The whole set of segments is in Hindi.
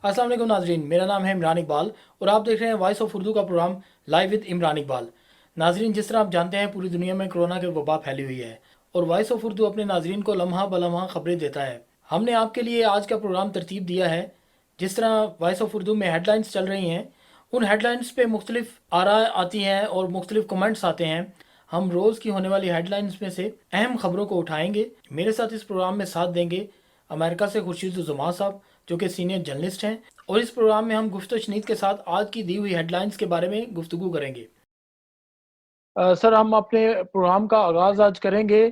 अस्सलाम वालेकुम नाजरीन, मेरा नाम है इमरान इकबाल और आप देख रहे हैं वॉइस ऑफ उर्दू का program live with Imran Iqbal. नाजरीन, जिस तरह आप जानते हैं पूरी दुनिया में कोरोना की वबा फैली हुई है और वॉइस ऑफ उर्दू अपने नाजरीन को लम्हा बलम्हा खबरें देता है। हमने आपके लिए आज का प्रोग्राम तरतीब दिया है। जिस तरह वॉइस ऑफ उर्दू में हेडलाइंस चल रही हैं, उन हेडलाइंस पे मुख्तलिफ आरा आती हैं और मुख्तलिफ कमेंट्स आते हैं। हम रोज़ की होने वाली हेडलाइंस में से अहम खबरों को उठाएंगे। मेरे साथ इस प्रोग्राम में साथ देंगे अमेरिका से खुर्शीद जमा साहब, जो कि सीनियर जर्नलिस्ट हैं, और इस प्रोग्राम में हम गुफ्तगू शनीद के साथ आज की दी हुई हेडलाइंस के बारे में गुफ्तगू करेंगे। सर, हम अपने प्रोग्राम का आगाज़ आज करेंगे।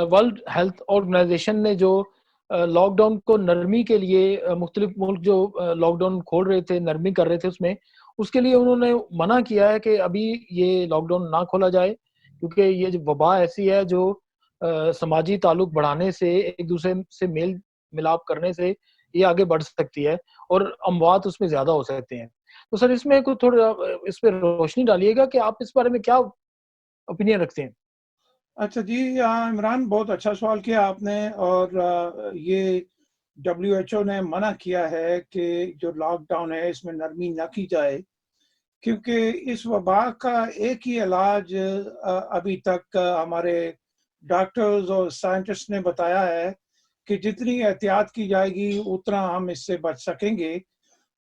वर्ल्ड हेल्थ ऑर्गेनाइजेशन ने जो लॉकडाउन को नरमी के लिए मुख्तलिफ मुल्क जो लॉकडाउन खोल रहे थे, नरमी कर रहे थे उसमें, उसके लिए उन्होंने मना किया है कि अभी ये लॉकडाउन ना खोला जाए, क्योंकि ये जो वबा ऐसी है जो समाजी ताल्लुक बढ़ाने से, एक दूसरे से मेल मिलाप करने से ये आगे बढ़ सकती है और अमवात उसमें ज़्यादा हो सकते हैं। तो सर, इसमें कुछ थोड़ा इस पे रोशनी डालिएगा कि आप इस बारे में क्या ओपिनियन रखते हैं? अच्छा जी, इमरान, बहुत अच्छा सवाल किया आपने। और ये डब्ल्यूएचओ ने मना किया है कि जो लॉकडाउन है इसमें नरमी ना की जाए, क्योंकि इस वबा का एक ही इलाज अभी तक हमारे डॉक्टर्स और साइंटिस्ट ने बताया है कि जितनी एहतियात की जाएगी उतना हम इससे बच सकेंगे।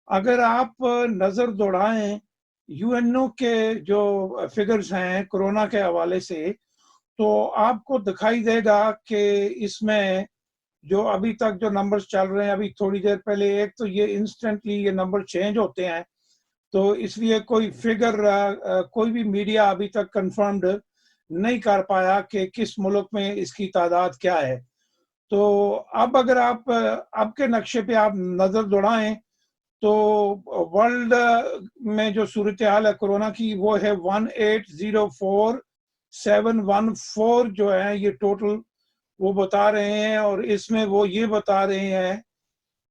अगर आप नज़र दौड़ाएं यूएनओ के जो फिगर्स हैं कोरोना के हवाले से, तो आपको दिखाई देगा कि इसमें जो अभी तक जो नंबर्स चल रहे हैं, अभी थोड़ी देर पहले एक तो ये इंस्टेंटली ये नंबर चेंज होते हैं, तो इसलिए कोई फिगर कोई भी मीडिया अभी तक कंफर्म्ड नहीं कर पाया कि किस मुल्क में इसकी तादाद क्या है। तो अब अगर आप अब के नक्शे पे आप नज़र दौड़ाएं, तो वर्ल्ड में जो सूरत हाल है कोरोना की वो है 1804,714 जो है ये टोटल वो बता रहे हैं। और इसमें वो ये बता रहे हैं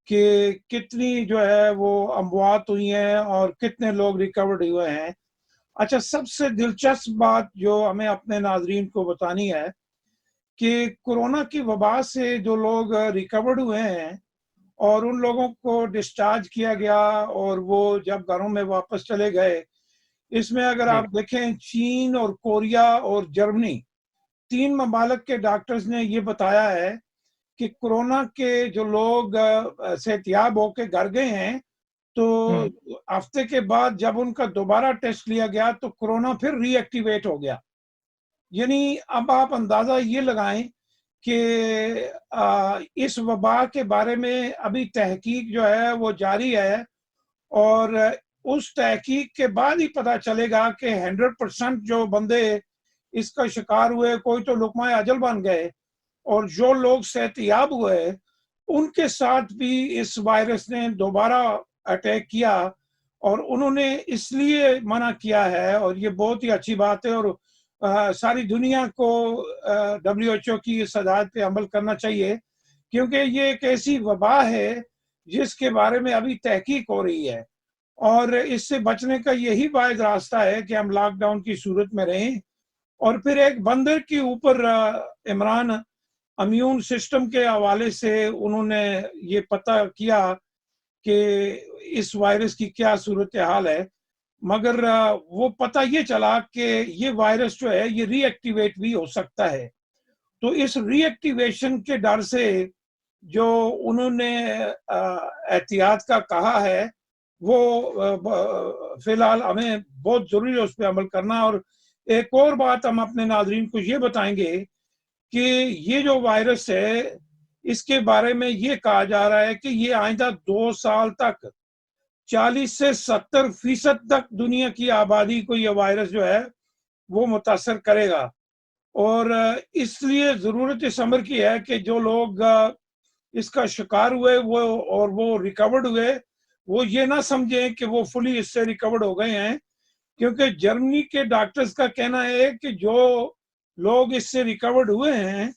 कि कितनी जो है वो अमवात हुई हैं और कितने लोग रिकवर्ड हुए हैं। अच्छा, सबसे दिलचस्प बात जो हमें अपने नाजरीन को बतानी है कि कोरोना की वबा से जो लोग रिकवर्ड हुए हैं और उन लोगों को डिस्चार्ज किया गया और वो जब घरों में वापस चले गए, इसमें अगर जी। आप देखें चीन और कोरिया और जर्मनी, तीन ममालिक के डॉक्टर्स ने ये बताया है कि कोरोना के जो लोग सेहतियाब होकर घर गए हैं, तो हुँ। हफ्ते के बाद जब उनका दोबारा टेस्ट लिया गया तो कोरोना फिर रीएक्टिवेट हो गया। यानी अब आप अंदाजा ये लगाएं कि इस वबा के बारे में अभी तहकीक जो है वो जारी है, और उस तहकीक के बाद ही पता चलेगा कि 100% जो बंदे इसका शिकार हुए, कोई तो लुकमा अजल बन गए, और जो लोग सेहतियाब हुए उनके साथ भी इस वायरस ने दोबारा अटैक किया। और उन्होंने इसलिए मना किया है, और ये बहुत ही अच्छी बात है, और सारी दुनिया को डब्ल्यूएचओ की इस हदायत पे अमल करना चाहिए, क्योंकि ये एक ऐसी वबा है जिसके बारे में अभी तहकीक हो रही है। और इससे बचने का यही वाहिद रास्ता है कि हम लॉकडाउन की सूरत में रहें। और फिर एक बंदर के ऊपर इमरान, इम्यून सिस्टम के हवाले से उन्होंने ये पता किया कि इस वायरस की क्या सूरत हाल है, मगर वो पता ये चला कि ये वायरस जो है ये रीएक्टिवेट भी हो सकता है। तो इस रीएक्टिवेशन के डर से जो उन्होंने एहतियात का कहा है, वो फिलहाल हमें बहुत जरूरी है उस पर अमल करना। और एक और बात हम अपने नाजरीन को ये बताएंगे कि ये जो वायरस है इसके बारे में ये कहा जा रहा है कि ये आइंदा 2 साल तक 40 से 70% तक दुनिया की आबादी को ये वायरस जो है वो मुतासर करेगा। और इसलिए जरूरत इस अमर की है कि जो लोग इसका शिकार हुए वो और वो रिकवर्ड हुए, वो ये ना समझें कि वो फुली इससे रिकवर्ड हो गए हैं, क्योंकि जर्मनी के डॉक्टर्स का कहना है कि जो लोग इससे रिकवर्ड हुए हैं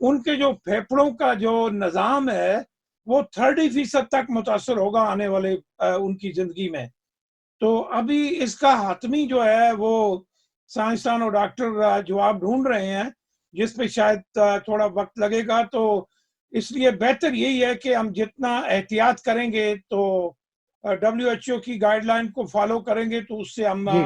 उनके जो फेफड़ों का जो निज़ाम है वो 30% तक मुतासर होगा आने वाले उनकी जिंदगी में। तो अभी इसका हतमी जो है वो साइंसदान और डॉक्टर जवाब ढूंढ रहे हैं, जिस पे शायद थोड़ा वक्त लगेगा। तो इसलिए बेहतर यही है कि हम जितना एहतियात करेंगे तो WHO की गाइडलाइन को फॉलो करेंगे तो उससे हम जी।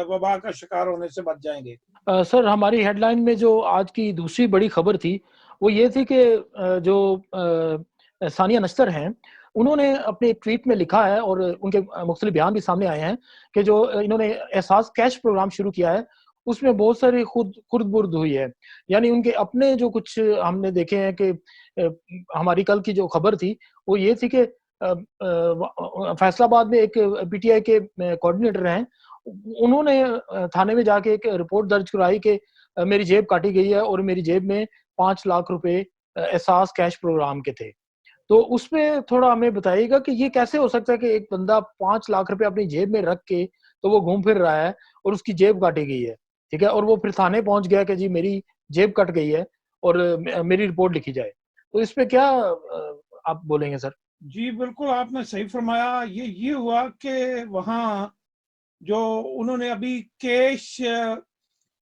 वबा का शिकार होने से बच जाएंगे। सर, हमारी हेडलाइन में जो आज की दूसरी बड़ी खबर थी, वो ये थी कि जो सानिया नस्तर हैं, उन्होंने अपने एक ट्वीट में लिखा है और उनके मुख्तलिफ बयान भी सामने आए हैं कि जो इन्होंने एहसास कैश प्रोग्राम शुरू किया है, उसमें बहुत सारी खुर्द-बुर्द हुई है। यानी उनके अपने जो कुछ हमने देखे हैं कि हमारी कल की जो खबर थी, वो ये थी कि फैसलाबाद में एक पीटीआई के कोऑर्डिनेटर हैं, उन्होंने थाने में जाके एक रिपोर्ट दर्ज कराई कि मेरी जेब काटी गई है और मेरी जेब में 5 लाख रुपए एहसास कैश प्रोग्राम के थे। तो उसमें थोड़ा हमें बताइएगा कि ये कैसे हो सकता है कि एक बंदा 5 लाख रुपए अपनी जेब में रख के तो वो घूम फिर रहा है और उसकी जेब काटी गई है, ठीक है? और वो फिर थाने पहुँच गया कि जी मेरी जेब कट गई है और मेरी रिपोर्ट लिखी जाए। तो इस पे क्या आप बोलेंगे सर? जी, बिल्कुल आपने सही फरमाया। ये हुआ कि वहाँ जो उन्होंने अभी कैश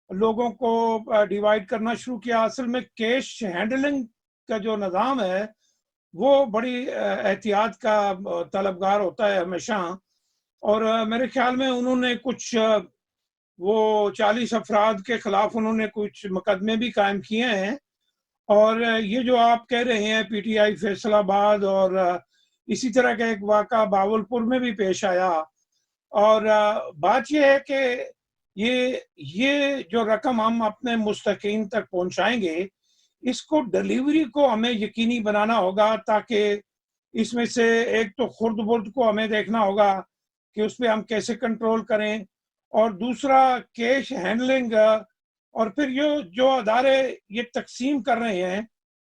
लोगों को डिवाइड करना शुरू किया। असल में कैश हैंडलिंग का जो निज़ाम है, वो बड़ी एहतियात का तलबगार होता है हमेशा। और मेरे ख्याल में उन्होंने कुछ वो 40 अफराद के खिलाफ उन्होंने कुछ मुकदमे भी कायम किए हैं। और ये जो आप कह रहे हैं पीटीआई फैसलाबाद और इसी तरह का एक वाक़ा बावलपुर में भी पेश आया। और बात ये है कि ये जो रकम हम अपने मुस्तकीन तक पहुंचाएंगे, इसको डिलीवरी को हमें यकीनी बनाना होगा, ताकि इसमें से एक तो खुर्द-बुर्द को हमें देखना होगा कि उस पे हम कैसे कंट्रोल करें, और दूसरा कैश हैंडलिंग। और फिर ये जो अदारे ये तकसीम कर रहे हैं,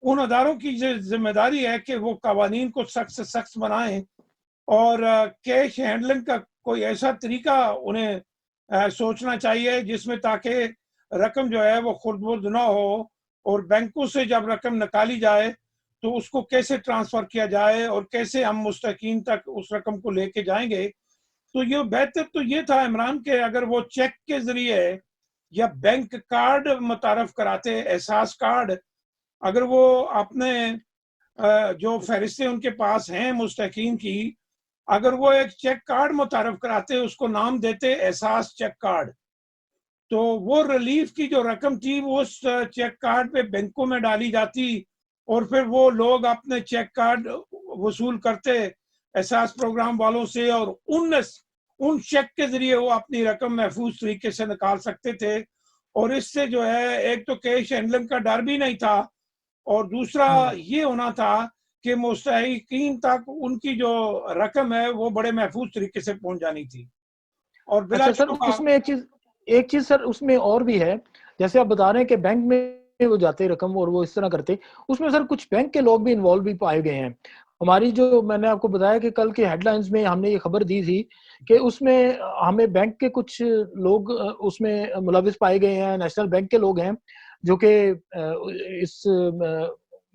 उन अदारों की जिम्मेदारी है कि वो कवानीन को सख्त से सख्त बनाएं और कैश हैंडलिंग का कोई ऐसा तरीका उन्हें सोचना चाहिए जिसमें ताकि रकम जो है वो खुर्द-बुर्द ना हो, और बैंकों से जब रकम निकाली जाए तो उसको कैसे ट्रांसफर किया जाए और कैसे हम मुस्तकीन तक उस रकम को लेके जाएंगे। तो ये बेहतर तो ये था इमरान के अगर वो चेक के जरिए या बैंक कार्ड मुतारफ कराते, एहसास कार्ड, अगर वो अपने जो फहरिस्तें उनके पास हैं मुस्तकीन की, अगर वो एक चेक कार्ड मुतारफ कराते, उसको नाम देते एहसास चेक कार्ड, तो वो रिलीफ की जो रकम थी वो उस चेक कार्ड पे बैंकों में डाली जाती, और फिर वो लोग अपने चेक कार्ड वसूल करते एहसास प्रोग्राम वालों से, और उन चेक के जरिए वो अपनी रकम महफूज तरीके से निकाल सकते थे। और इससे जो है एक तो कैश हैंडलिंग का डर भी नहीं था, और दूसरा हुँ। ये होना था कि मुस्तहिकीन तक उनकी जो रकम है वो बड़े महफूज तरीके से पहुंच जानी थी। और अच्छा सर, बिलाशुबा उसमें एक चीज़ सर उसमें और भी है, जैसे आप बता रहे हैं कि बैंक में वो जाते रकम और वो इस तरह करते, उसमें सर कुछ बैंक के लोग भी इन्वॉल्व भी पाए गए हैं। हमारी जो मैंने आपको बताया कि कल के हेडलाइंस में हमने ये खबर दी थी कि उसमें हमें बैंक के कुछ लोग उसमें मुलविस पाए गए हैं, नेशनल बैंक के लोग हैं, जो कि इस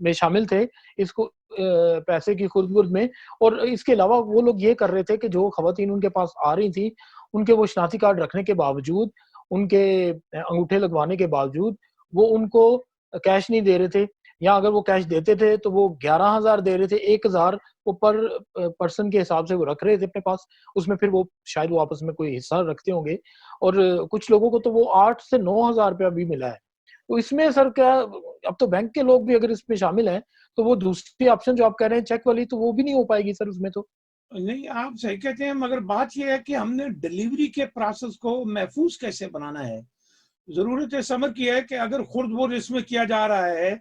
में शामिल थे, इसको पैसे की खुर्द-बुर्द में। और इसके अलावा वो लोग ये कर रहे थे कि जो ख़वातीन उनके पास आ रही थी, उनके वो शनाख्ती कार्ड रखने के बावजूद, उनके अंगूठे लगवाने के बावजूद, वो उनको कैश नहीं दे रहे थे, या अगर वो कैश देते थे तो वो 11,000 दे रहे थे, 1,000 वो पर पर्सन के हिसाब से वो रख रहे थे अपने पास, उसमें फिर वो शायद वो आपस में कोई हिस्सा रखते होंगे, और कुछ लोगों को तो वो 8 से 9,000 रुपया भी मिला है। तो इसमें सर क्या, अब तो बैंक के लोग भी अगर इसमें शामिल हैं, तो वो दूसरी ऑप्शन जो आप कह रहे हैं चेक वाली, तो वो भी नहीं हो पाएगी सर उसमें तो? नहीं, आप सही कहते हैं, मगर बात यह है कि हमने डिलीवरी के प्रोसेस को महफूज कैसे बनाना है। ज़रूरत समझ की है कि अगर खुर्द-बुर्द इसमें किया जा रहा है,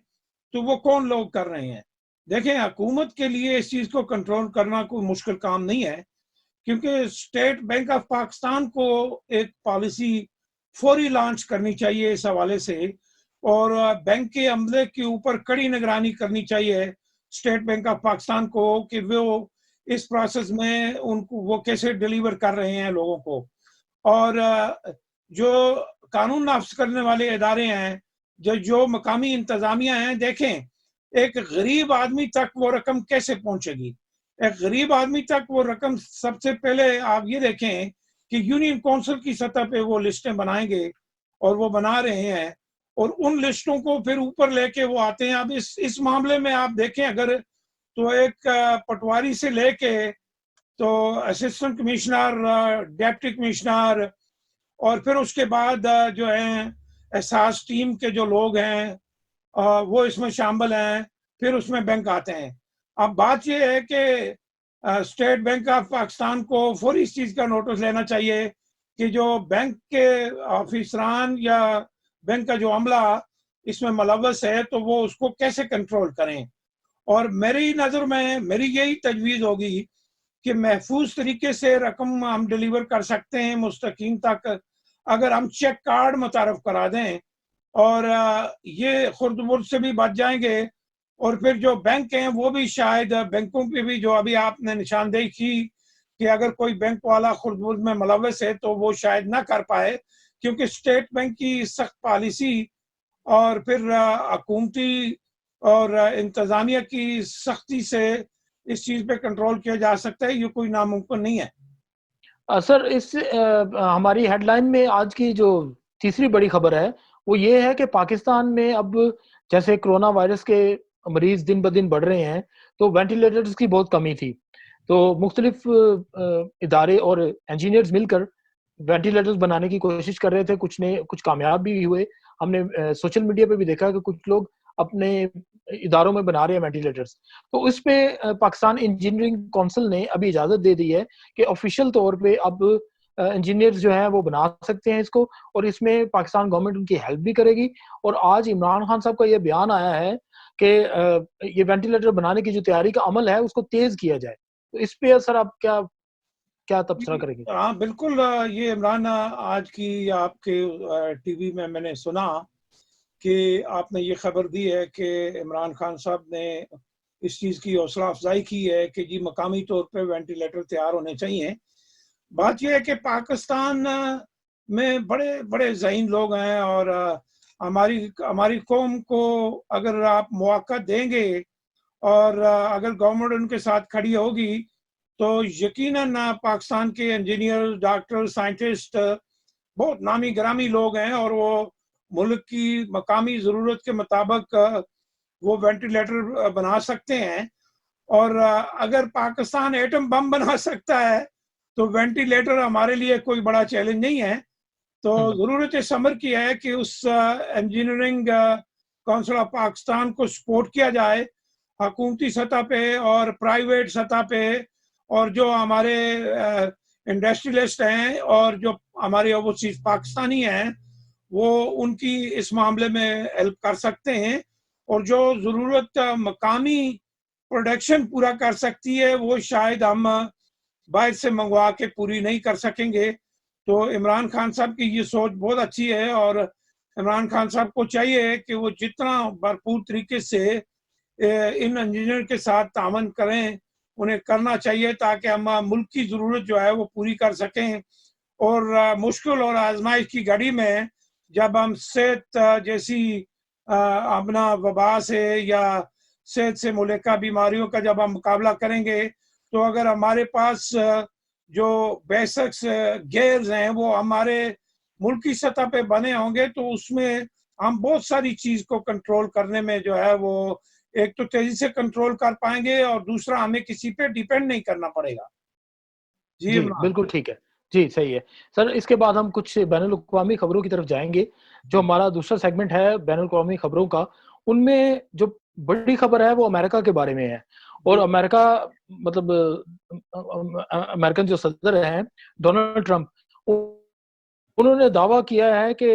तो वो कौन लोग कर रहे हैं। देखें, हुकूमत के लिए इस चीज़ को कंट्रोल करना कोई मुश्किल काम नहीं है, क्योंकि स्टेट बैंक ऑफ पाकिस्तान को एक पॉलिसी फौरी लॉन्च करनी चाहिए इस हवाले से, और बैंक के अमले के ऊपर कड़ी निगरानी करनी चाहिए स्टेट बैंक ऑफ पाकिस्तान को कि वो इस प्रोसेस में उनको वो कैसे डिलीवर कर रहे हैं लोगों को। और जो कानून नाफ्ज करने वाले इदारे हैं, जो जो मकामी इंतजामिया हैं, देखें एक गरीब आदमी तक वो रकम कैसे पहुंचेगी। एक गरीब आदमी तक वो रकम सबसे पहले आप ये देखें कि यूनियन काउंसिल की सतह पे वो लिस्टें बनाएंगे, और वो बना रहे हैं, और उन लिस्टों को फिर ऊपर लेके वो आते हैं। अब इस मामले में आप देखें अगर, तो एक पटवारी से लेके तो असिस्टेंट कमिश्नर, डिप्टी कमिश्नर, और फिर उसके बाद जो है एहसास टीम के जो लोग हैं वो इसमें शामिल हैं, फिर उसमें बैंक आते हैं। अब बात यह है कि स्टेट बैंक ऑफ पाकिस्तान को फौरी इस चीज़ का नोटिस लेना चाहिए कि जो बैंक के ऑफिसरान या बैंक का जो अमला इसमें मुलव्वस है तो वो उसको कैसे कंट्रोल करें। और मेरी नज़र में मेरी यही तजवीज़ होगी कि महफूज तरीके से रकम हम डिलीवर कर सकते हैं मुस्तकीम तक अगर हम चेक कार्ड मुतारफ करा दें, और ये खुर्द-बुर्द से भी बच जाएंगे। और फिर जो बैंक हैं वो भी शायद, बैंकों पे भी जो अभी आपने निशानदेही की कि अगर कोई बैंक वाला खुर्द-बुर्द में मुलव्वस है तो वो शायद ना कर पाए, क्योंकि स्टेट बैंक की सख्त पॉलिसी और फिर हुकूमती और इंतजामिया की सख्ती से इस चीज़ पे कंट्रोल किया जा सकता है, ये कोई नामुमकिन नहीं है। सर इस हमारी हेडलाइन में आज की जो तीसरी बड़ी खबर है वो ये है कि पाकिस्तान में अब जैसे कोरोना वायरस के मरीज दिन ब दिन बढ़ रहे हैं तो वेंटिलेटर्स की बहुत कमी थी। तो मुख्तलिफ इदारे और इंजीनियर्स मिलकर वेंटिलेटर्स बनाने की कोशिश कर रहे थे, कुछ ने कुछ कामयाब भी हुए। हमने सोशल मीडिया पे भी देखा कि कुछ लोग अपने इदारों में बना रहे हैं वेंटिलेटर्स। तो इस पे पाकिस्तान इंजीनियरिंग काउंसिल ने अभी इजाज़त दे दी है कि ऑफिशियल तौर पे अब इंजीनियर्स जो हैं वो बना सकते हैं इसको, और इसमें पाकिस्तान गवर्नमेंट उनकी हेल्प भी करेगी। और आज इमरान खान साहब का ये बयान आया है कि ये वेंटिलेटर बनाने की जो तैयारी का अमल है उसको तेज़ किया जाए। तो इस पे सर आप क्या क्या तबसरा करेंगे? हाँ बिल्कुल, ये इमरान, आज की आपके टीवी में मैंने सुना कि आपने ये खबर दी है कि इमरान खान साहब ने इस चीज़ की हौसला अफजाई की है कि जी मकामी तौर पे वेंटिलेटर तैयार होने चाहिए। बात यह है कि पाकिस्तान में बड़े बड़े ज़हीन लोग हैं, और हमारी हमारी कौम को अगर आप मौका देंगे और अगर गवर्नमेंट उनके साथ खड़ी होगी तो यकीनन पाकिस्तान के इंजीनियर, डॉक्टर, साइंटिस्ट बहुत नामी गिरामी लोग हैं, और वो मुल्क की मकामी ज़रूरत के मुताबिक वो वेंटिलेटर बना सकते हैं। और अगर पाकिस्तान एटम बम बना सकता है तो वेंटिलेटर हमारे लिए कोई बड़ा चैलेंज नहीं है। तो हुँ। ज़रूरत इस अमर की है कि उस इंजीनियरिंग काउंसिल ऑफ पाकिस्तान को सपोर्ट किया जाए हुकूमती सतह पे और प्राइवेट सतह पे, और जो हमारे इंडस्ट्रियलिस्ट हैं और जो हमारे ओवरसीज पाकिस्तानी हैं वो उनकी इस मामले में हेल्प कर सकते हैं। और जो ज़रूरत मकामी प्रोडक्शन पूरा कर सकती है वो शायद हम बाहर से मंगवा के पूरी नहीं कर सकेंगे। तो इमरान खान साहब की ये सोच बहुत अच्छी है, और इमरान खान साहब को चाहिए कि वो जितना भरपूर तरीके से इन इंजीनियर के साथ तावन करें, उन्हें करना चाहिए ताकि हम मुल्क की ज़रूरत जो है वो पूरी कर सकें। और मुश्किल और आजमाइश की घड़ी में जब हम सेहत जैसी अपना वबा से या सेहत से मुल्का बीमारियों का जब हम मुकाबला करेंगे, तो अगर हमारे पास जो बेसिक गेयर्स हैं वो हमारे मुल्क की सतह पे बने होंगे तो उसमें हम बहुत सारी चीज़ को कंट्रोल करने में जो है वो एक तो तेजी से कंट्रोल कर पाएंगे और दूसरा हमें किसी पे डिपेंड नहीं करना पड़ेगा। जी जी, इमरान। बिल्कुल ठीक है। जी, सही है। सर इसके बाद हम कुछ बैनुल-अक़वामी खबरों की तरफ जाएँगे। जो जी हमारा दूसरा सेगमेंट है बैनुल-अक़वामी खबरों का, उनमें जो बड़ी खबर है वो अमेरिका के बारे में है। और जी अमेरिका मतलब अमेरिकन जो सदर हैं डोनाल्ड ट्रंप, उ उन्होंने दावा किया है कि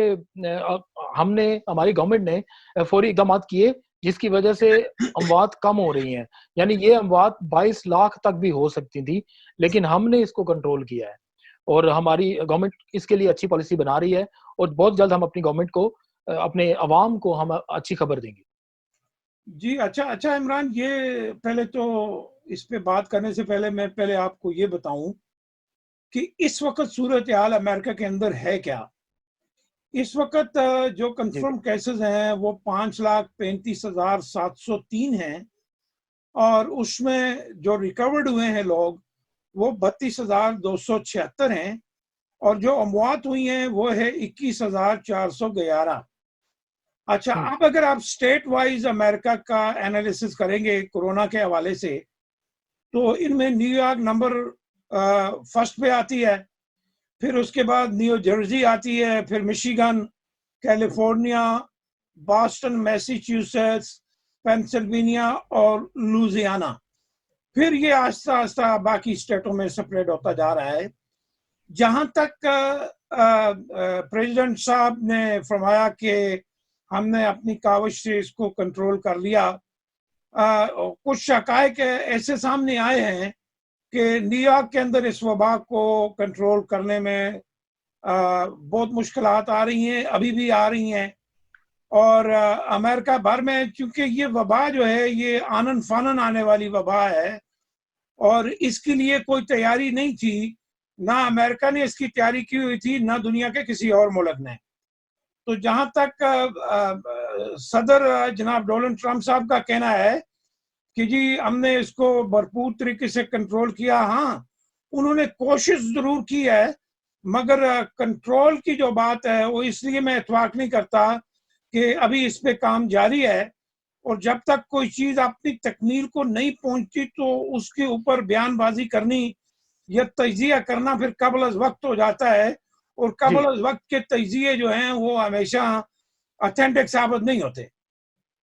हमने हमारी गवर्नमेंट ने फौरी इक़दामात किए जिसकी वजह से अमवात कम हो रही हैं। यानी ये अमवात 22 लाख तक भी हो सकती थी, लेकिन हमने इसको कंट्रोल किया है। और हमारी गवर्नमेंट इसके लिए अच्छी पॉलिसी बना रही है और बहुत जल्द हम अपनी गवर्नमेंट को अपने अवाम को हम अच्छी खबर देंगे। जी, अच्छा अच्छा इमरान, ये पहले तो इस पे बात करने से पहले मैं पहले आपको ये बताऊं कि इस वक्त सूरत हाल अमेरिका के अंदर है क्या। इस वक्त जो जी। कंफर्म केसेस हैं वो 5,35,703 हैं, और उसमें जो रिकवर्ड हुए हैं लोग वो 32,276 हैं, और जो अमवात हुई हैं वो है 21,411। अच्छा, हुँ, अब अगर आप स्टेट वाइज अमेरिका का एनालिसिस करेंगे कोरोना के हवाले से, तो इनमें न्यूयॉर्क नंबर फर्स्ट पे आती है, फिर उसके बाद न्यू जर्सी आती है, फिर Michigan, California, Boston, Massachusetts, Pennsylvania और लुजियाना। फिर ये आहिस्ता आहिस्ता बाकी स्टेटों में स्प्रेड होता जा रहा है। जहां तक प्रेसिडेंट साहब ने फरमाया कि हमने अपनी काविश से इसको कंट्रोल कर लिया, कुछ शकायक ऐसे सामने आए हैं कि न्यूयॉर्क के अंदर इस वबा को कंट्रोल करने में बहुत मुश्किलात आ रही हैं, अभी भी आ रही हैं। और अमेरिका भर में चूंकि ये वबा जो है ये आनन फानन आने वाली वबा है और इसके लिए कोई तैयारी नहीं थी, ना अमेरिका ने इसकी तैयारी की हुई थी, ना दुनिया के किसी और मुल्क ने। तो जहां तक सदर जनाब डोनाल्ड ट्रंप साहब का कहना है कि जी हमने इसको भरपूर तरीके से कंट्रोल किया, हाँ उन्होंने कोशिश जरूर की है, मगर कंट्रोल की जो बात है वो इसलिए मैं इत्फाक नहीं करता कि अभी इस पे काम जारी है, और जब तक कोई चीज अपनी तकमील को नहीं पहुंचती तो उसके ऊपर बयानबाजी करनी या तजिया करना फिर कबल अज वक्त हो जाता है, और जी कबल अज वक्त के तजिए जो हैं वो हमेशा ऑथेंटिक साबित नहीं होते।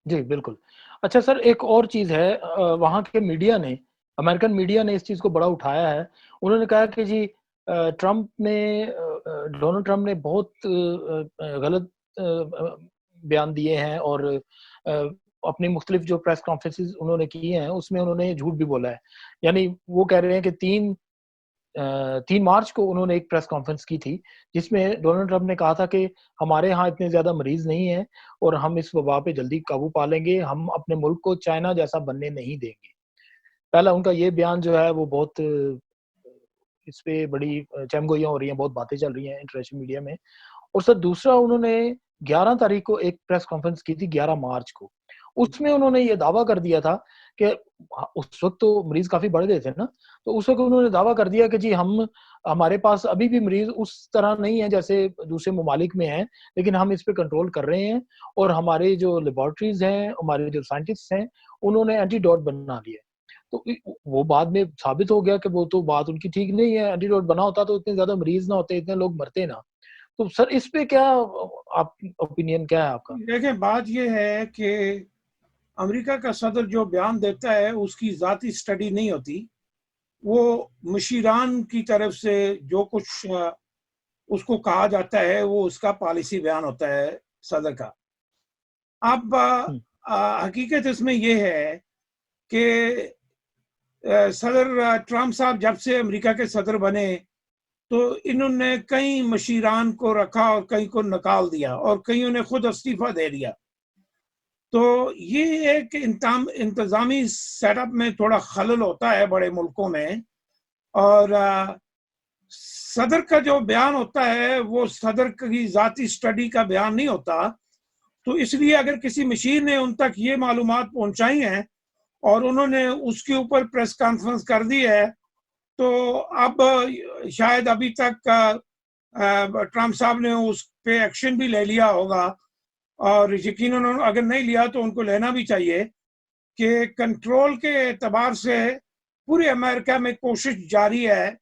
जी बिल्कुल। अच्छा सर, एक और चीज़ है, वहाँ के मीडिया ने, अमेरिकन मीडिया ने इस चीज़ को बड़ा उठाया है। उन्होंने कहा कि जी ट्रंप ने डोनाल्ड ट्रंप ने बहुत गलत बयान दिए हैं और अपनी मुख्तलिफ जो प्रेस कॉन्फ्रेंसेस उन्होंने की हैं उसमें उन्होंने झूठ भी बोला है। यानी वो कह रहे हैं कि 3 मार्च को उन्होंने एक प्रेस कॉन्फ्रेंस की थी जिसमें डोनाल्ड ट्रंप ने कहा था कि हमारे यहाँ इतने ज़्यादा मरीज़ नहीं हैं और हम इस वबा पे जल्दी काबू पा लेंगे, हम अपने मुल्क को चाइना जैसा बनने नहीं देंगे। पहला उनका ये बयान जो है वो बहुत इस पे बड़ी चमगोइयाँ हो रही हैं, बहुत बातें चल रही हैं इंटरनेशनल मीडिया में। और सर दूसरा, उन्होंने 11 तारीख को एक प्रेस कॉन्फ्रेंस की थी, 11 मार्च को। उसमें उन्होंने ये दावा कर दिया था कि उस वक़्त तो मरीज़ काफ़ी बढ़ गए थे ना, तो उस वक़्त उन्होंने दावा कर दिया कि जी हमारे पास अभी भी मरीज़ उस तरह नहीं है जैसे दूसरे ममालिक में हैं, लेकिन हम इस पे कंट्रोल कर रहे हैं और हमारे जो लैबोरेटरीज़ हैं, हमारे जो साइंटिस्ट्स हैं, उन्होंने एंटीडोट बना लिया है। तो वो बाद में साबित हो गया कि वो तो बात उनकी ठीक नहीं है, एंटीडोट बना होता तो इतने ज़्यादा मरीज़ ना होते, इतने लोग मरते ना। तो सर इस पे क्या आप ओपिनियन क्या है आपका? देखें, बात यह है कि अमेरिका का सदर जो बयान देता है उसकी जाती स्टडी नहीं होती, वो मुशीरान की तरफ से जो कुछ उसको कहा जाता है वो उसका पॉलिसी बयान होता है सदर का। अब हुँ, हकीकत इसमें यह है कि सदर ट्रंप साहब जब से अमेरिका के सदर बने तो इन्होंने कई मशीरान को रखा और कई को निकाल दिया और कईयों ने खुद इस्तीफा दे दिया। तो ये एक इंतजामी सेटअप में थोड़ा खलल होता है बड़े मुल्कों में। और सदर का जो बयान होता है वो सदर की जाती स्टडी का बयान नहीं होता। तो इसलिए अगर किसी मशीर ने उन तक ये मालूमात पहुंचाई हैं और उन्होंने उसके ऊपर प्रेस कॉन्फ्रेंस कर दी है, तो अब शायद अभी तक ट्रंप साहब ने उस पे एक्शन भी ले लिया होगा, और यकीनन अगर नहीं लिया तो उनको लेना भी चाहिए कि कंट्रोल के एतबार से पूरे अमेरिका में कोशिश जारी है।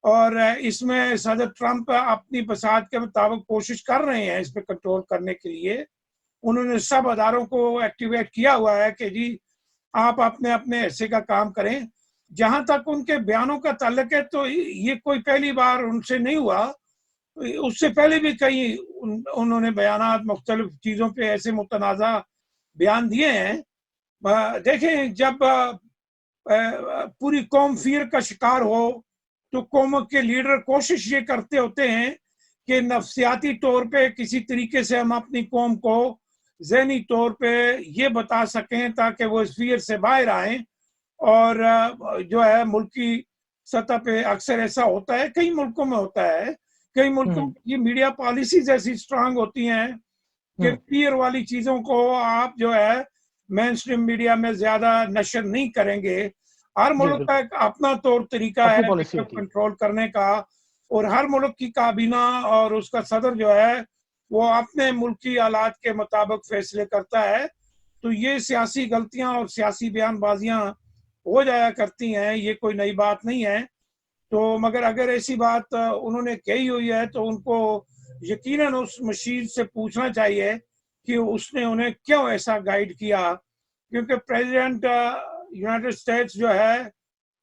और इसमें सदर ट्रंप अपनी बसात के मुताबिक कोशिश कर रहे हैं इस पे कंट्रोल करने के लिए। उन्होंने सब अदारों को एक्टिवेट किया हुआ है कि जी आप अपने अपने हिस्से का काम करें। जहां तक उनके बयानों का ताल्लुक है तो ये कोई पहली बार उनसे नहीं हुआ, उससे पहले भी कई उन्होंने बयानात मुख्तलिफ चीज़ों पे ऐसे मुतनाज़ा बयान दिए हैं। देखें, जब पूरी कौम फियर का शिकार हो तो कौम के लीडर कोशिश ये करते होते हैं कि नफ्सियाती तौर पे किसी तरीके से हम अपनी कौम को ज़हनी तौर पे ये बता सकें ताकि वो इस फियर से बाहर आए। और जो है मुल्क की सतह पे अक्सर ऐसा होता है, कई मुल्कों में होता है, कई मुल्कों हुँ, की मीडिया पॉलिसीज ऐसी स्ट्रांग होती हैं कि हुँ, फियर वाली चीजों को आप जो है मेन स्ट्रीम मीडिया में ज्यादा नशर नहीं करेंगे। हर जी मुल्क का बिल्कुल, एक अपना तौर तरीका अपनी है पॉलिसी होती है। कंट्रोल करने का, और हर मुल्क की काबीना और उसका सदर जो है वो अपने मुल्क की हालात के मुताबिक फैसले करता है। तो ये सियासी गलतियां और सियासी बयानबाजियां हो जाया करती हैं, ये कोई नई बात नहीं है। तो मगर अगर ऐसी बात उन्होंने कही हुई है तो उनको यकीनन उस मशीर से पूछना चाहिए कि उसने उन्हें क्यों ऐसा गाइड किया, क्योंकि प्रेसिडेंट यूनाइटेड स्टेट्स जो है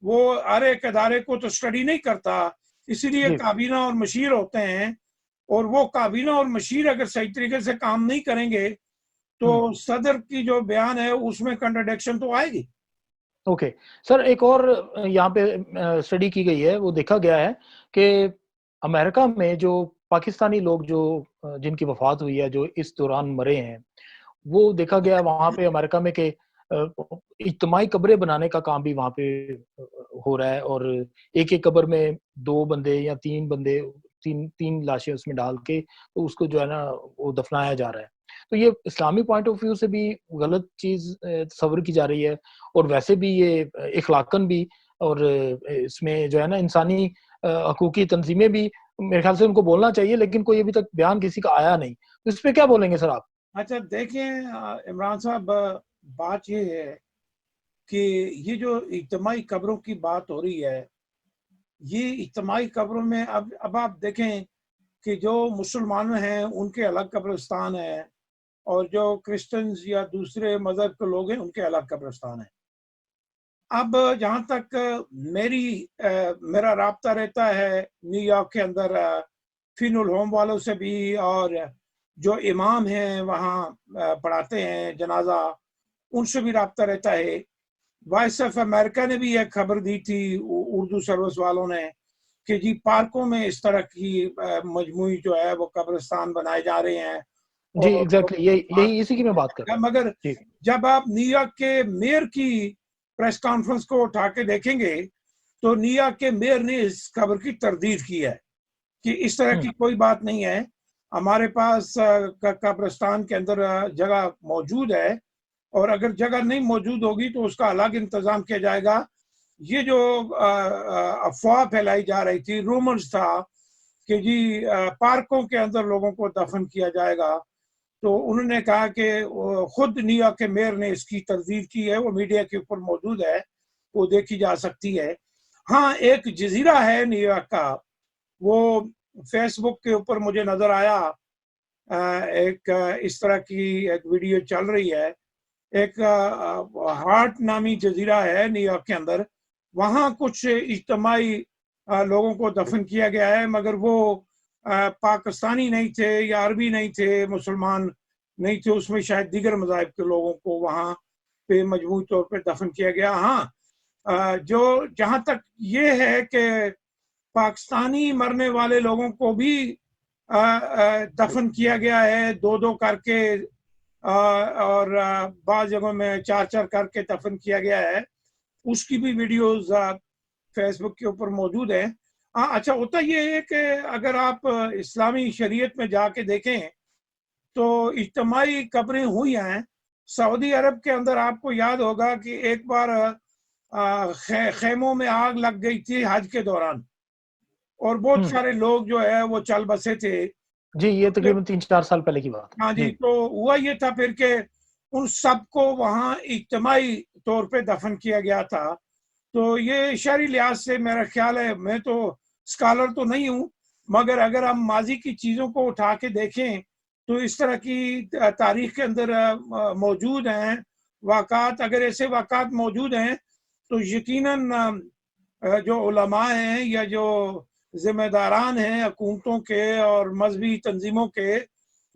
वो हर एक अदारे को तो स्टडी नहीं करता, इसीलिए जी काबीना और मशीर होते हैं। और वो काबीना और मशीर अगर सही तरीके से काम नहीं करेंगे तो हम्म सदर की जो बयान है उसमें कंट्राडिक्शन तो आएगी। ओके सर, एक और यहाँ पे स्टडी की गई है, वो देखा गया है कि अमेरिका में जो पाकिस्तानी लोग जो जिनकी वफात हुई है, जो इस दौरान मरे हैं, वो देखा गया वहाँ पे अमेरिका में कि इज्तिमाई कब्रें बनाने का काम भी वहाँ पे हो रहा है, और एक-एक कब्र में 2 बंदे या 3 बंदे, 3 लाशें उसमें डाल के तो उसको जो है ना वो दफनाया जा रहा है। तो ये इस्लामी पॉइंट ऑफ व्यू से भी गलत चीज़ तस्वुर की जा रही है, और वैसे भी ये इखलाकन भी, और इसमें जो है ना इंसानी हकूकी तंज़ीमें भी, मेरे ख्याल से उनको बोलना चाहिए, लेकिन कोई अभी तक बयान किसी का आया नहीं। तो इस पे क्या बोलेंगे सर आप? अच्छा देखें इमरान साहब, बात ये है कि ये जो इज्तिमाई कब्रों की बात हो रही है, ये इज्तिमाई कब्रों में अब आप देखें कि जो मुसलमान हैं उनके अलग कब्रिस्तान है, और जो क्रिश्चियंस या दूसरे मजहब के लोग हैं उनके अलग कब्रिस्तान है। अब जहाँ तक मेरा राब्ता रहता है न्यूयॉर्क के अंदर फिनुल होम वालों से भी, और जो इमाम हैं वहाँ पढ़ाते हैं जनाजा, उनसे भी राब्ता रहता है। वॉइस ऑफ अमेरिका ने भी एक खबर दी थी, उर्दू सर्विस वालों ने, कि जी पार्कों में इस तरह की मजमूई जो है वो कब्रिस्तान बनाए जा रहे हैं। जी, और एग्ज़ैक्टली यही यही इसी की मैं बात कर रहा हूँ। मगर जी। जब आप न्यूयॉर्क के मेयर की प्रेस कॉन्फ्रेंस को उठा के देखेंगे तो न्यूयॉर्क के मेयर ने इस खबर की तरदीद की है कि इस तरह हुँ, की कोई बात नहीं है। हमारे पास कब्रिस्तान के अंदर जगह मौजूद है, और अगर जगह नहीं मौजूद होगी तो उसका अलग इंतजाम किया जाएगा। ये जो अफवाह फैलाई जा रही थी, रूमर्स था कि जी पार्कों के अंदर लोगों को दफन किया जाएगा, तो उन्होंने कहा कि खुद न्यूयॉर्क के मेयर ने इसकी तरदीद की है, वो मीडिया के ऊपर मौजूद है, वो देखी जा सकती है। हाँ, एक जजीरा है न्यूयॉर्क का, वो फेसबुक के ऊपर मुझे नजर आया, एक इस तरह की एक वीडियो चल रही है। एक हार्ट नामी जजीरा है न्यूयॉर्क के अंदर, वहाँ कुछ इज्तमाही लोगों को दफन किया गया है, मगर वो पाकिस्तानी नहीं थे या अरबी नहीं थे, मुसलमान नहीं थे, उसमें शायद दीगर मज़ाहिब के लोगों को वहाँ पे मजबूत तौर पे दफन किया गया। हाँ, जो जहाँ तक ये है कि पाकिस्तानी मरने वाले लोगों को भी दफन किया गया है दो दो करके, और बाज़ जगहों में चार चार करके दफन किया गया है, उसकी भी वीडियोस फेसबुक के ऊपर मौजूद है। हाँ, अच्छा होता ये है कि अगर आप इस्लामी शरीयत में जाके देखें तो इज्तिमाई कब्रें हुई हैं सऊदी अरब के अंदर। आपको याद होगा कि एक बार खेमों में आग लग गई थी हज के दौरान, और बहुत हुँ। सारे लोग जो है वो चल बसे थे। जी, ये तकरीबन 3-4 साल पहले की बात है। हाँ जी, जी। तो हुआ ये था फिर के उन सबको वहाँ इज्तिमाई तौर पे दफन किया गया था। तो ये शहरी लिहाज से मेरा ख्याल है, मैं तो स्कॉलर तो नहीं हूँ, मगर अगर हम माजी की चीज़ों को उठा के देखें तो इस तरह की तारीख के अंदर मौजूद हैं वाक़ात। अगर ऐसे वाक़ात मौजूद हैं तो यकीनन जो उलमा हैं या जो ज़िम्मेदारान हैं हुकूमतों के और मजहबी तंजीमों के,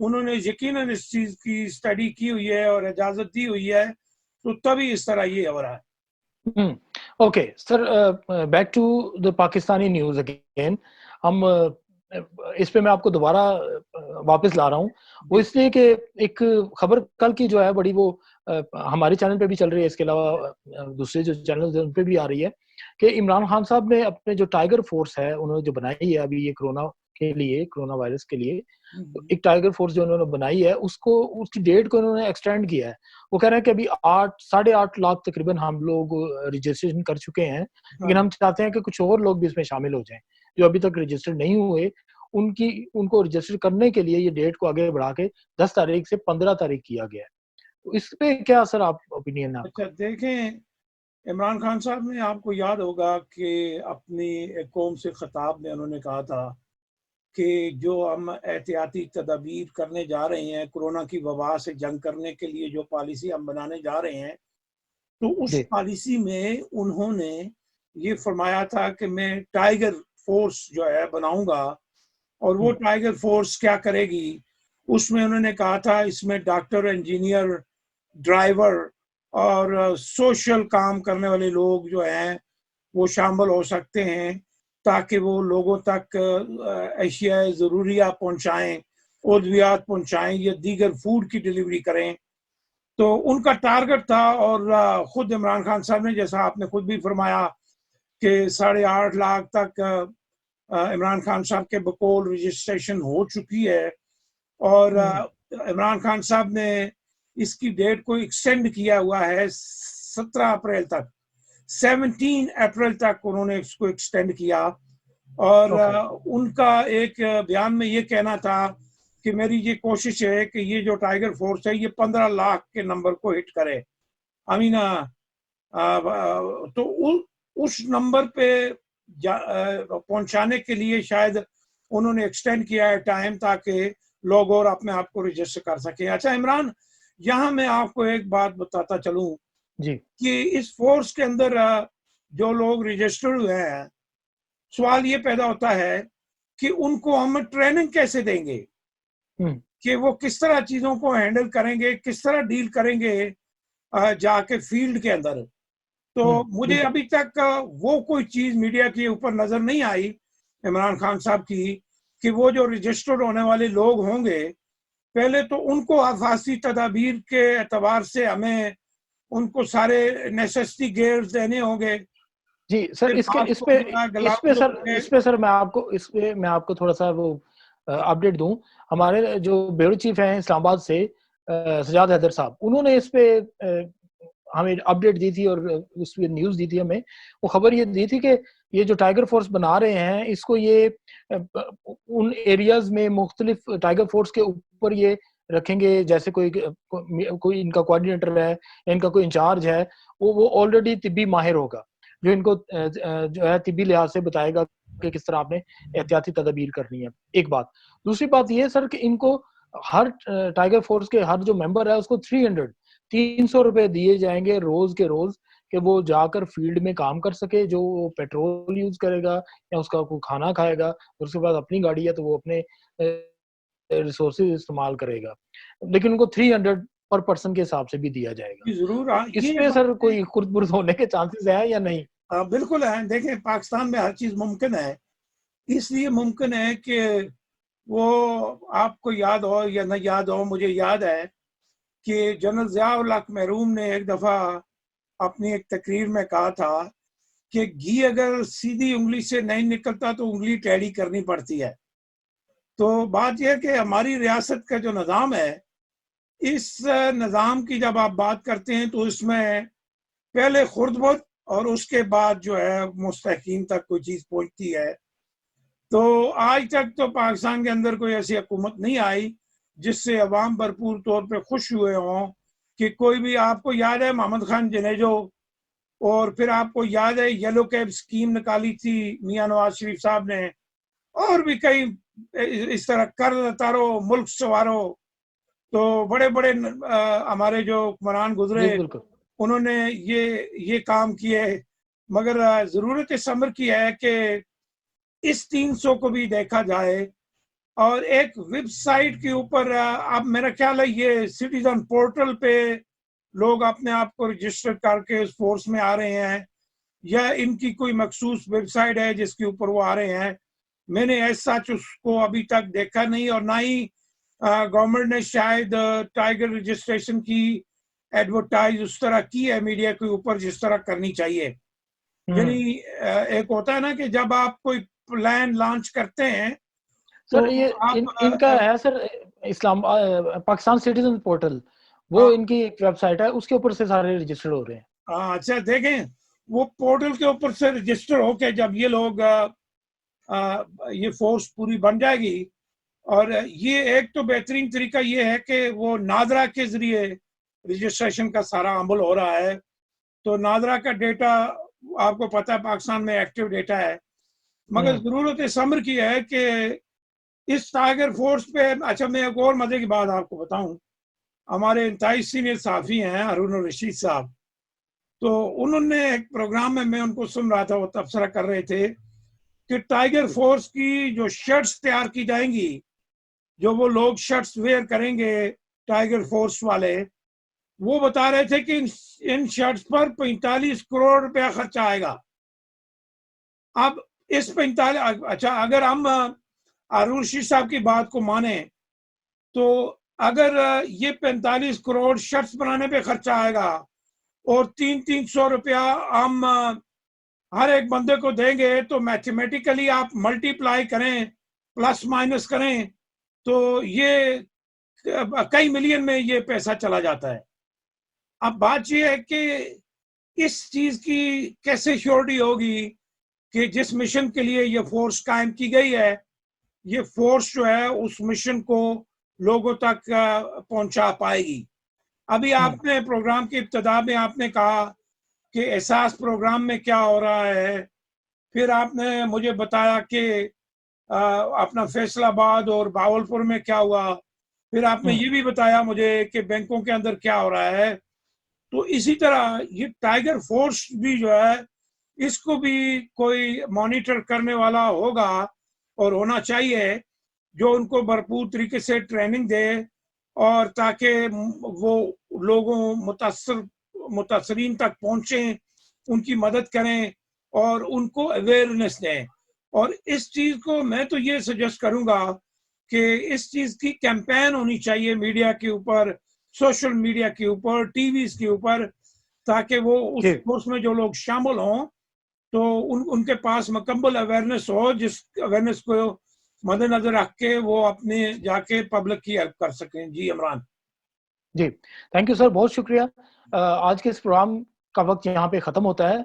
उन्होंने यकीनन इस चीज़ की स्टडी की हुई है और इजाज़त दी हुई है, तो तभी इस तरह ये हो रहा है। हुँ। Okay sir, back to the Pakistani news again. हम इस पे मैं आपको दोबारा वापस ला रहा हूँ। वो जी। इसलिए कि एक खबर कल की जो है बड़ी वो हमारे चैनल पे भी चल रही है, इसके अलावा दूसरे जो चैनल्स हैं उन पे भी आ रही है कि इमरान खान साहब ने अपने जो टाइगर फ़ोर्स है, उन्होंने जो बनाई है अभी ये कोरोना के लिए, कोरोना वायरस के लिए, तो एक टाइगर फ़ोर्स जो उन्होंने बनाई है, उसको उसकी डेट को उन्होंने एक्सटेंड किया है। वो कह रहे हैं कि अभी 8 साढ़े 8 लाख तकरीबन हम लोग रजिस्ट्रेशन कर चुके हैं, लेकिन हाँ। हम चाहते हैं कि कुछ और लोग भी इसमें शामिल हो जाएँ। जो अभी तक रजिस्टर्ड नहीं हुए, उनको रजिस्टर करने के लिए ये डेट को आगे बढ़ा के 10 तारीख से 15 तारीख किया गया है। तो इस पे क्या सर आप ओपिनियन है अच्छा आपका? देखें, इमरान खान साहब ने, आपको याद होगा कि अपनी एक कौम से खिताब में उन्होंने कहा था कि जो हम एहतियाती तदाबीर करने जा रहे हैं, कोरोना की वबा से जंग करने के लिए जो पॉलिसी हम बनाने जा रहे हैं, तो उस जी। पॉलिसी में उन्होंने ये फरमाया था कि मैं टाइगर फोर्स जो है बनाऊंगा। और वो हम्म। टाइगर फोर्स क्या करेगी, उसमें उन्होंने कहा था इसमें डॉक्टर, इंजीनियर, ड्राइवर और सोशल काम करने वाले लोग जो हैं वो शामिल हो सकते हैं, ताकि वो लोगों तक अशिया ज़रूरिया पहुंचाएं, अद्वियात पहुंचाएं या दीगर फूड की डिलीवरी करें। तो उनका टारगेट था। और खुद इमरान खान साहब ने, जैसा आपने खुद भी फरमाया, कि 8.5 लाख तक इमरान खान साहब के बकौल रजिस्ट्रेशन हो चुकी है। और हम्म। इमरान खान साहब ने इसकी डेट को एक्सटेंड किया हुआ है 17 अप्रैल तक। 17 अप्रैल तक उन्होंने इसको एक्सटेंड किया। और ओके। उनका एक बयान में ये कहना था कि मेरी ये कोशिश है कि ये जो टाइगर फोर्स है ये 15 लाख के नंबर को हिट करे। अमीना, तो उस नंबर पे पहुंचाने के लिए शायद उन्होंने एक्सटेंड किया है टाइम, ताकि लोग और अपने आप को रजिस्टर कर सके। अच्छा इमरान, यहाँ मैं आपको एक बात बताता चलूं जी। कि इस फोर्स के अंदर जो लोग रजिस्टर्ड हुए हैं, सवाल ये पैदा होता है कि उनको हम ट्रेनिंग कैसे देंगे, हम्म। कि वो किस तरह चीजों को हैंडल करेंगे, किस तरह डील करेंगे जाके फील्ड के अंदर। तो मुझे बिल्कुल। अभी तक वो कोई चीज मीडिया के ऊपर नजर नहीं आई इमरान खान साहब की, कि वो जो रजिस्टर्ड होने वाले लोग होंगे, पहले तो उनको आफासी तदाबीर के एतबार से हमें उनको सारे नेसेसिटी गेयर्स देने होंगे। जी सर, फिर इसके मास्क इस पे होगा, इस ग्लव्स पे सर होंगे। इस पे सर मैं आपको थोड़ा सा वो अपडेट दूं। हमारे जो ब्यूरो चीफ हैं इस्लामाबाद से, सजाद हैदर साहब, उन्होंने इस पे हमें अपडेट दी थी और उस पे न्यूज़ दी थी हमें। वो खबर ये दी थी कि ये जो टाइगर फोर्स बना रहे हैं, इसको ये उन एरियाज में मुख्तलिफ टाइगर फोर्स के ऊपर ये रखेंगे, जैसे कोई इनका कोऑर्डिनेटर है या इनका कोई इंचार्ज है, वो ऑलरेडी तिब्बी माहिर होगा, जो इनको जो है तिब्बी लिहाज से बताएगा कि किस तरह आपने एहतियाती तदाबीर करनी है। एक बात। दूसरी बात ये है सर कि इनको हर टाइगर फोर्स के हर जो मेंबर है उसको 300 रुपए दिए जाएंगे रोज के रोज, कि वो जाकर फील्ड में काम कर सके। जो पेट्रोल यूज करेगा या उसका कोई खाना खाएगा, उसके बाद अपनी गाड़ी है तो वो अपने रिसोर्सेज इस्तेमाल करेगा, लेकिन उनको 300 पर पर्सन के हिसाब से भी दिया जाएगा। जी जरूर। तो ये इसमें सर बात कोई खुर्द-बुर्द होने के चांसेस है या नहीं? बिल्कुल है। देखें, पाकिस्तान में हर चीज मुमकिन है। इसलिए मुमकिन है कि वो, आपको याद हो या न याद हो, मुझे याद है कि जनरल ज़िया-उल हक महरूम ने एक दफा अपनी एक तकरीर में कहा था कि घी अगर सीधी उंगली से नहीं निकलता तो उंगली टेढ़ी करनी पड़ती है। तो बात यह है कि हमारी रियासत का जो निज़ाम है, इस निज़ाम की जब आप बात करते हैं तो इसमें पहले खुर्द-बुर्द और उसके बाद जो है मुस्तहकीम तक कोई चीज़ पहुंचती है। तो आज तक तो पाकिस्तान के अंदर कोई ऐसी हुकूमत नहीं आई जिससे अवाम भरपूर तौर पे खुश हुए हों। कि कोई भी, आपको याद है मोहम्मद खान जनेजो, और फिर आपको याद है येलो कैब स्कीम निकाली थी मियां नवाज शरीफ साहब ने, और भी कई इस तरह कर तारो मुल्क सवारो। तो बड़े बड़े हमारे जो हुक्मरान गुजरे, जी बिल्कुल। उन्होंने ये काम किए। मगर जरूरत इस अमर की है कि इस 300 को भी देखा जाए। और एक वेबसाइट के ऊपर अब मेरा ख्याल है ये सिटीजन पोर्टल पे लोग अपने आप को रजिस्टर करके इस फोर्स में आ रहे हैं, या इनकी कोई मखसूस वेबसाइट है जिसके ऊपर वो आ रहे हैं। मैंने ऐसा उसको अभी तक देखा नहीं, और ना ही गवर्नमेंट ने शायद टाइगर रजिस्ट्रेशन की एडवर्टाइज उस तरह की है मीडिया के ऊपर जिस तरह करनी चाहिए। हम्म। यानी एक होता है ना कि जब आप कोई प्लान लॉन्च करते हैं तो सर ये आप इनका है सर, पाकिस्तान सिटीजन पोर्टल, हाँ, वो इनकी एक वेबसाइट है, उसके ऊपर से सारे रजिस्टर्ड हो रहे हैं। अच्छा देखें, वो पोर्टल के ऊपर से रजिस्टर होके जब ये लोग ये फोर्स पूरी बन जाएगी। और ये एक तो बेहतरीन तरीका ये है कि वो नादरा के जरिए रजिस्ट्रेशन का सारा अमल हो रहा है। तो नादरा का डेटा आपको पता है पाकिस्तान में एक्टिव डेटा है, मगर जरूरत इस अमर की है कि इस टाइगर फोर्स पे, अच्छा मैं एक और मजे की बात आपको बताऊं, हमारे इंतहाई सीनियर साफी हैं हारून रशीद साहब, तो उन्होंने एक प्रोग्राम में मैं उनको सुन रहा था, वो तबसरा कर रहे थे कि टाइगर फोर्स की जो शर्ट्स तैयार की जाएंगी, जो वो लोग शर्ट्स वेयर करेंगे टाइगर फोर्स वाले, वो बता रहे थे कि इन शर्ट्स पर 45 करोड़ रुपया खर्चा आएगा। अब इस 45, अच्छा अगर हम हारून रशीद साहब की बात को माने तो अगर ये 45 करोड़ शर्ट्स बनाने पे खर्चा आएगा और 300 रुपया हम हर एक बंदे को देंगे, तो मैथमेटिकली आप मल्टीप्लाई करें, प्लस माइनस करें, तो ये कई मिलियन में ये पैसा चला जाता है। अब बात ये है कि इस चीज की कैसे श्योरिटी होगी कि जिस मिशन के लिए ये फोर्स कायम की गई है, ये फोर्स जो है उस मिशन को लोगों तक पहुंचा पाएगी। अभी आपने प्रोग्राम की इब्तिदा में आपने कहा कि एहसास प्रोग्राम में क्या हो रहा है, फिर आपने मुझे बताया कि अपना फैसलाबाद और बावलपुर में क्या हुआ, फिर आपने ये भी बताया मुझे कि बैंकों के अंदर क्या हो रहा है। तो इसी तरह ये टाइगर फोर्स भी जो है, इसको भी कोई मॉनिटर करने वाला होगा और होना चाहिए, जो उनको भरपूर तरीके से ट्रेनिंग दे, और ताकि वो लोगों मुतासरीन तक पहुंचे, उनकी मदद करें और उनको अवेयरनेस दें। और इस चीज को मैं तो ये सजेस्ट करूंगा कि इस चीज की कैंपेन होनी चाहिए मीडिया के ऊपर, सोशल मीडिया के ऊपर, टीवीज के ऊपर, ताकि वो उस कोर्स में जो लोग शामिल हों तो उनके पास मुकम्मल अवेयरनेस हो, जिस अवेयरनेस को मद्देनजर रख के वो अपने जाके पब्लिक की हेल्प कर सकें। जी इमरान जी, थैंक यू सर, बहुत शुक्रिया। आज के इस प्रोग्राम का वक्त यहाँ पे ख़त्म होता है,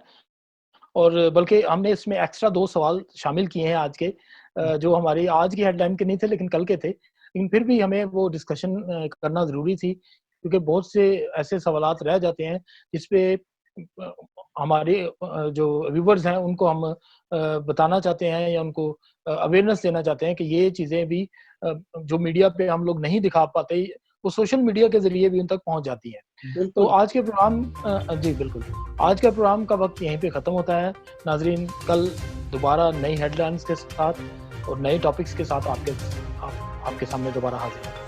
और बल्कि हमने इसमें एक्स्ट्रा 2 सवाल शामिल किए हैं आज के, जो हमारी आज की हेडलाइन के नहीं थे लेकिन कल के थे, लेकिन फिर भी हमें वो डिस्कशन करना ज़रूरी थी, क्योंकि बहुत से ऐसे सवालात रह जाते हैं जिसपे हमारे जो व्यूवर्स हैं उनको हम बताना चाहते हैं या उनको अवेयरनेस देना चाहते हैं कि ये चीज़ें भी जो मीडिया पे हम लोग नहीं दिखा पाते, वो सोशल मीडिया के ज़रिए भी उन तक पहुँच जाती हैं। तो आज के प्रोग्राम जी बिल्कुल, आज का प्रोग्राम का वक्त यहीं पे ख़त्म होता है। नाज़रीन, कल दोबारा नई हेडलाइंस के साथ और नए टॉपिक्स के साथ आपके सामने दोबारा हाज़िर हैं।